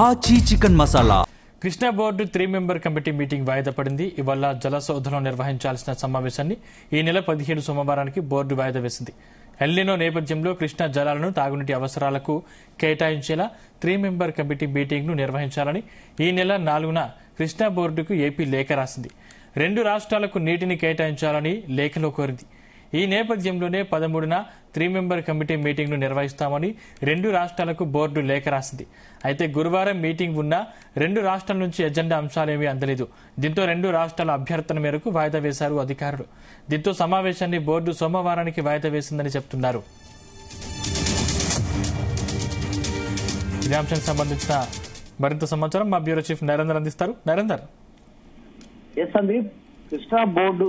ఆచి chicken masala. Krishna board 3 member committee meeting వాయిదా పడింది. ఇవాళ జలసౌధలో నిర్వహించాల్సిన సమావేశాన్ని ఈ నెల 17 సోమవారానికి బోర్డు వాయిదా వేసింది. ఎల్నినో నేపథ్యంలో కృష్ణా జలాలను తాగునీటి అవసరాలకు కేటాయించేలా 3 మెంబర్ కమిటీ మీటింగ్ ను నిర్వహించాలని ఈ నెల 4న కృష్ణా బోర్డుకు ఏపీ లేఖ రాసింది. 2 రాష్ట్రాలకు నీటిని కేటాయించాలని లేఖలో కోరింది. ఈ నేపథ్యంలోనే 13న 3 మెంబర్ కమిటీ మీటింగ్ ను నిర్వహిస్తామని 2 రాష్ట్రాలకు బోర్డు లేఖ రాసింది. అయితే గురువారం మీటింగ్ ఉన్నా 2 రాష్ట్రాల నుంచి ఎజెండా అంశాలేమీ అందలేదు. దీంతో 2 రాష్ట్రాల అభ్యర్థన మేరకు వాయిదా వేశారు అధికారులు. దీంతో సమావేశాన్ని బోర్డు సోమవారానికి వాయిదా వేసిందని చెబుతున్నారు. ఇదే అంశానికి సంబంధించిన మరింత సమాచారం మా బ్యూరో చీఫ్ నరేందర్ అందిస్తారు. నరేందర్. కృష్ణా బోర్డు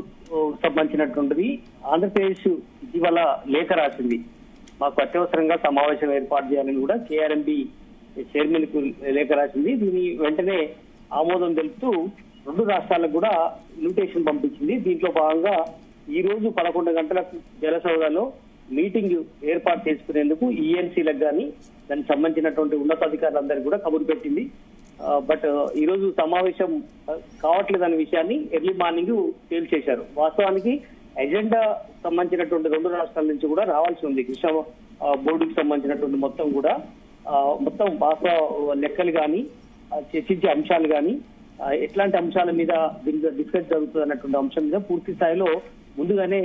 సంబంధించినటువంటిది ఆంధ్రప్రదేశ్ ఇటీవల లేఖ రాసింది. మాకు అత్యవసరంగా సమావేశం ఏర్పాటు చేయాలని కూడా కేఆర్ఎంబి చైర్మన్ కు లేఖ రాసింది. దీని వెంటనే ఆమోదం తెలుపుతూ 2 రాష్ట్రాలకు కూడా ఇన్విటేషన్ పంపించింది. దీంట్లో భాగంగా ఈ రోజు 11 గంటలకు జలసౌధలో మీటింగ్ ఏర్పాటు చేసుకునేందుకు ఈఎన్సీలకు కానీ దానికి సంబంధించినటువంటి ఉన్నతాధికారులందరికీ కూడా కబురు పెట్టింది. బట్ ఈ రోజు సమావేశం కావట్లేదనే విషయాన్ని ఎర్లీ మార్నింగ్ తేల్చేశారు. వాస్తవానికి ఎజెండా సంబంధించినటువంటి 2 రాష్ట్రాల నుంచి కూడా రావాల్సి ఉంది. కృష్ణా బోర్డుకి సంబంధించినటువంటి మొత్తం వాస్తవ లెక్కలు కానీ చర్చించే అంశాలు కానీ ఎట్లాంటి అంశాల మీద డిస్కస్ జరుగుతుంది అన్నటువంటి అంశం మీద పూర్తి స్థాయిలో ముందుగానే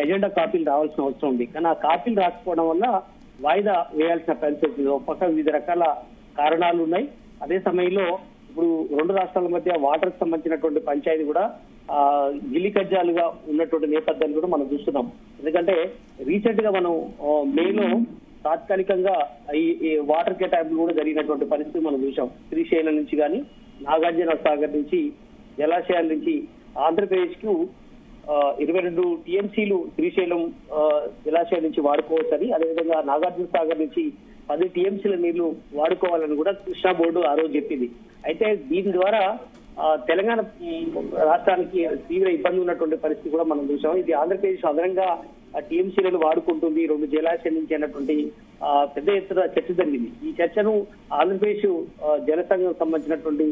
ఎజెండా కాపీలు రావాల్సిన అవసరం ఉంది. కానీ ఆ కాపీలు రాకపోవడం వల్ల వాయిదా వేయాల్సిన పరిస్థితి. ఒక పక్క వివిధ రకాల కారణాలు ఉన్నాయి. అదే సమయంలో ఇప్పుడు 2 రాష్ట్రాల మధ్య వాటర్ సంబంధించినటువంటి పంచాయతీ కూడా గిల్లి కజ్జాలుగా ఉన్నటువంటి నేపథ్యాన్ని కూడా మనం చూస్తున్నాం. ఎందుకంటే రీసెంట్ గా మనం మేలో తాత్కాలికంగా ఈ వాటర్ కేటాయింపులు కూడా జరిగినటువంటి పరిస్థితి మనం చూసాం. శ్రీశైలం నుంచి కానీ నాగార్జున సాగర్ నుంచి జలాశయాల నుంచి ఆంధ్రప్రదేశ్ కు 22 టీఎంసీలు శ్రీశైలం జలాశయం నుంచి వాడుకోవచ్చని, అదేవిధంగా నాగార్జున సాగర్ నుంచి 10 టీఎంసీల నీళ్లు వాడుకోవాలని కూడా కృష్ణా బోర్డు ఆ రోజు చెప్పింది. అయితే దీని ద్వారా తెలంగాణ రాష్ట్రానికి తీవ్ర ఇబ్బంది ఉన్నటువంటి పరిస్థితి కూడా మనం చూసాం. ఇది ఆంధ్రప్రదేశ్ అదనంగా టీఎంసీలను వాడుకుంటుంది 2 జలాశయం నుంచి అన్నటువంటి పెద్ద ఎత్తున చర్చ జరిగింది. ఈ చర్చను ఆంధ్రప్రదేశ్ జలసంఘం సంబంధించినటువంటి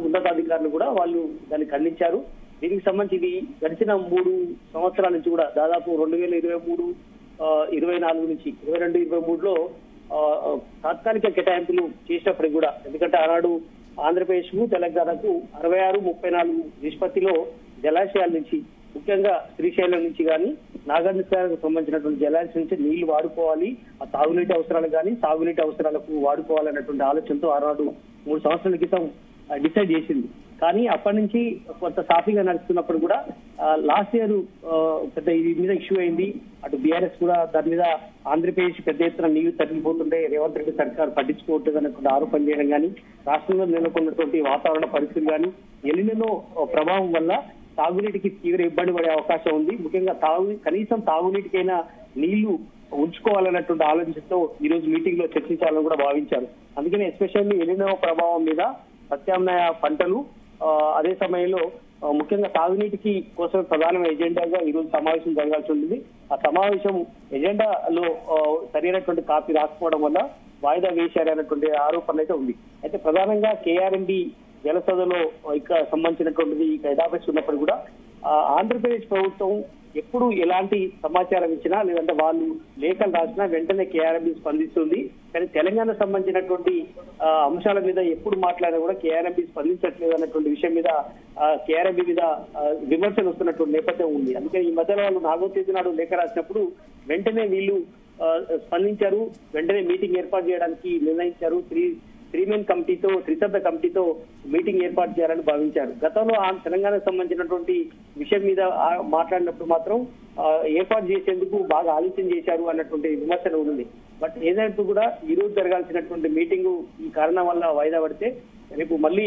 ఉన్నతాధికారులు కూడా వాళ్ళు దాన్ని ఖండించారు. దీనికి సంబంధించి ఇది గడిచిన 3 సంవత్సరాల నుంచి కూడా దాదాపు 2023, 24 నుంచి 22, 23లో తాత్కాలిక కేటాయింపులు చేసినప్పటికీ కూడా, ఎందుకంటే ఆనాడు ఆంధ్రప్రదేశ్ కు తెలంగాణకు 66, 34 నిష్పత్తిలో జలాశయాల నుంచి ముఖ్యంగా శ్రీశైలం నుంచి కానీ నాగార్జునకు సంబంధించినటువంటి జలాశయం నుంచి నీళ్లు వాడుకోవాలి, ఆ తాగునీటి అవసరాలు కానీ సాగునీటి అవసరాలకు వాడుకోవాలన్నటువంటి ఆలోచనతో ఆనాడు 3 సంవత్సరాల క్రితం డిసైడ్ చేసింది. కానీ అప్పటి నుంచి కొంత సాఫీగా నడుస్తున్నప్పుడు కూడా లాస్ట్ ఇయర్ పెద్ద ఇది మీద ఇష్యూ అయింది. అటు బీఆర్ఎస్ కూడా దాని మీద ఆంధ్రప్రదేశ్ పెద్ద ఎత్తున నీళ్లు తగ్గిపోతుంటే రేవంత్ రెడ్డి సర్కార్ పట్టించుకోవట్లేదు అన్నటువంటి ఆరోపణ చేయడం కానీ, రాష్ట్రంలో నెలకొన్నటువంటి వాతావరణ పరిస్థితులు కానీ ఎలినో ప్రభావం వల్ల తాగునీటికి తీవ్ర ఇబ్బంది పడే అవకాశం ఉంది. ముఖ్యంగా కనీసం తాగునీటికైనా నీళ్లు ఉంచుకోవాలన్నటువంటి ఆలోచనతో ఈ రోజు మీటింగ్ లో చర్చించాలని కూడా భావించారు. అందుకని ఎస్పెషల్లీ ఎలినో ప్రభావం మీద ప్రత్యామ్నాయ పంటలు, అదే సమయంలో ముఖ్యంగా తాగునీటికి కోసం ప్రధాన ఎజెండాగా ఈ రోజు సమావేశం జరగాల్సి ఉంటుంది. ఆ సమావేశం ఎజెండాలో సరైనటువంటి కాపీ రాకపోవడం వల్ల వాయిదా వేశారనేటువంటి ఆరోపణ అయితే ఉంది. అయితే ప్రధానంగా కేఆర్ఎంబి జలసౌధలో ఇక్కడ సంబంధించినటువంటిది యథాపక్ష ఉన్నప్పుడు కూడా ఆంధ్రప్రదేశ్ ప్రభుత్వం ఎప్పుడు ఎలాంటి సమాచారం ఇచ్చినా లేదంటే వాళ్ళు లేఖలు రాసినా వెంటనే కేఆర్ఎంబి స్పందిస్తుంది. కానీ తెలంగాణ సంబంధించినటువంటి అంశాల మీద ఎప్పుడు మాట్లాడినా కూడా కేఆర్ఎంబి స్పందించట్లేదు అన్నటువంటి విషయం మీద కేఆర్ఎంబి మీద విమర్శలు వస్తున్నటువంటి నేపథ్యం ఉంది. అందుకని ఈ మధ్యలో వాళ్ళు 4వ తేదీ నాడు లేఖ రాసినప్పుడు వెంటనే వీళ్ళు స్పందించారు. వెంటనే మీటింగ్ ఏర్పాటు చేయడానికి నిర్ణయించారు. 3 మెన్ కమిటీతో 3 సభ్య కమిటీతో మీటింగ్ ఏర్పాటు చేయాలని భావించారు. గతంలో తెలంగాణకు సంబంధించినటువంటి విషయం మీద మాట్లాడినప్పుడు మాత్రం ఏర్పాటు చేసేందుకు బాగా ఆలోచన చేశారు అన్నటువంటి విమర్శన ఉంది. బట్ ఏదైనా కూడా ఈ రోజు జరగాల్సినటువంటి మీటింగ్ ఈ కారణం వల్ల వాయిదా పడితే రేపు మళ్ళీ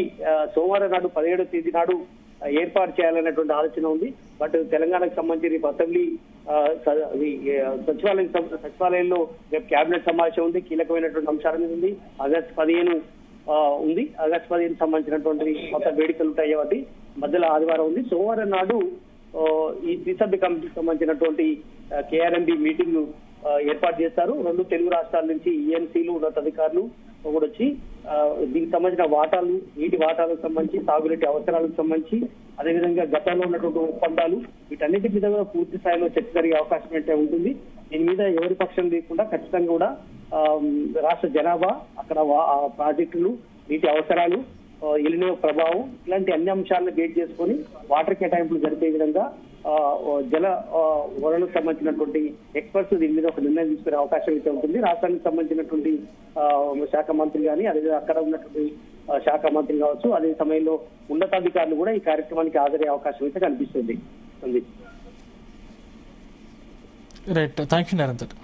సోమవారం నాడు 17వ తేదీ నాడు ఏర్పాటు చేయాలన్నటువంటి ఆలోచన ఉంది. బట్ తెలంగాణకు సంబంధించి రేపు అసెంబ్లీ సచివాలయంలో రేపు కేబినెట్ సమావేశం ఉంది. కీలకమైనటువంటి అంశాల మీద ఉంది. ఆగస్టు 15 ఉంది. ఆగస్టు 15 సంబంధించినటువంటి మొత్తం వేడుకలు ఉంటాయి కాబట్టి మధ్యలో ఆదివారం ఉంది. సోమవారం నాడు ఈ త్రిసభ్య కమిటీకి సంబంధించినటువంటి కేఆర్ఎంబి మీటింగ్ ఏర్పాటు చేస్తారు. 2 తెలుగు రాష్ట్రాల నుంచి ఈఎంసీలు ఉన్నతాధికారులు కూడా వచ్చి దీనికి సంబంధించిన వాటాలు, నీటి వాటాలకు సంబంధించి, సాగునీటి అవసరాలకు సంబంధించి, అదేవిధంగా గతంలో ఉన్నటువంటి ఒప్పందాలు, వీటన్నిటి మీద కూడా పూర్తి స్థాయిలో చర్చ జరిగే అవకాశం అయితే ఉంటుంది. దీని మీద ఎవరి పక్షం లేకుండా ఖచ్చితంగా కూడా రాష్ట్ర జనాభా, అక్కడ ప్రాజెక్టులు, నీటి అవసరాలు, ఎలినో ప్రభావం, ఇలాంటి అన్ని అంశాలను బేస్ చేసుకొని వాటర్ కేటాయింపులు జరిపే విధంగా జల వనరులకు సంబంధించినటువంటి ఎక్స్పర్ట్స్ దీని మీద ఒక నిర్ణయం తీసుకునే అవకాశం అయితే ఉంటుంది. రాష్ట్రానికి సంబంధించినటువంటి శాఖ మంత్రి కానీ, అదేవిధంగా అక్కడ ఉన్నటువంటి శాఖ మంత్రి కావచ్చు, అదే సమయంలో ఉన్నతాధికారులు కూడా ఈ కార్యక్రమానికి హాజరయ్యే అవకాశం అయితే కనిపిస్తుంది. Right, thank you నిరంతర్.